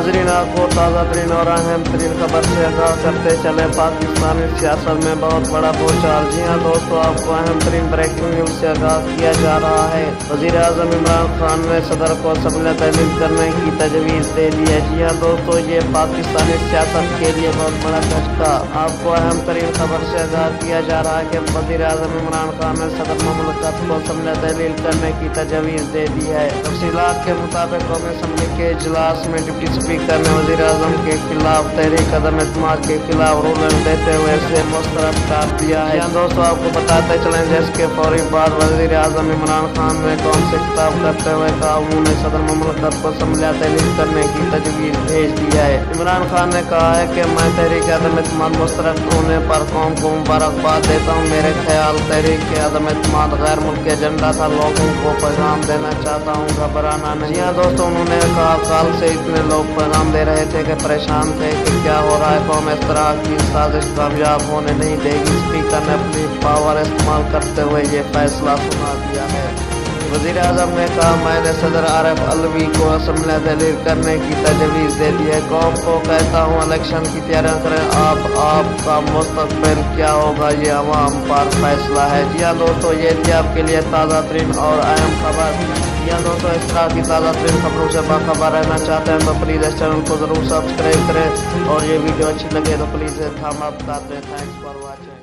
नाजरीन, आपको ताज़ा तरीन और अहम तरीन खबर से आगाह करते चले। पाकिस्तानी सियासत में बहुत बड़ा भूचाल। जी हाँ दोस्तों, आपको अहम तरीन ब्रेकिंग न्यूज से आगाह किया जा रहा है। वज़ीर आज़म इमरान खान ने सदर को असम्बली तहलील करने की तजवीज़ दे दी है। जी हाँ दोस्तों, ये पाकिस्तानी सियासत के लिए बहुत बड़ा झटका। आपको अहम तरीन खबर से आगाह किया जा रहा है कि वज़ीर आज़म इमरान खान ने सदर ममलकत को असम्बली तहलील करने की तजवीज़ दे दी है। तफसीलात के मुताबिक कौमी असम्बली के इजलास में डिप्टी स्पीकर ने वज़ीर आज़म के खिलाफ तहरीक अदम एतमाद के खिलाफ रूलिंग देते हुए इसे मुस्तरद कर दिया है। यहाँ दोस्तों, आपको बताते चलें जिसके फौरी बाद वज़ीर आज़म इमरान खान ने कौम से खिताब करते हुए कहा, उन्होंने सदर ममलकत को असम्बली तहलील करने की तजवीज़ भेज दी है। इमरान खान ने कहा है कि मैं तहरीक अदम एतमाद मुस्तरद होने पर कौम को मुबारकबाद देता हूँ। मेरे ख्याल तहरीक अदम एतमाद गैर मुल्की एजेंडा था। लोगों को पैगाम देना चाहता हूँ, घबराना नहीं। यहाँ दोस्तों, उन्होंने कहा कल से इतने लोग पैगाम दे रहे थे कि परेशान थे कि क्या हो रहा है। कौम इस तरह की साजिश कामयाब होने नहीं देगी। स्पीकर ने अपनी पावर इस्तेमाल करते हुए ये फैसला सुना दिया है। वज़ीर आज़म ने कहा, मैंने सदर आरिफ अलवी को असम्बली तहलील करने की तजवीज़ दे दी है। कौम को कहता हूँ इलेक्शन की तैयारियां करें। आपका मुस्तकबिल क्या होगा ये अवाम पर फैसला है। जी हाँ दोस्तों, ये थी आपके लिए ताज़ा तरीन और अहम खबर। या दोस्तों, इस तरह की ताज़ा तरीन खबरों से बाखबर रहना चाहते हैं तो प्लीज़ इस चैनल को ज़रूर सब्सक्राइब करें और ये वीडियो अच्छी लगे तो प्लीज़ थम्स अप कर दें। Thanks for watching.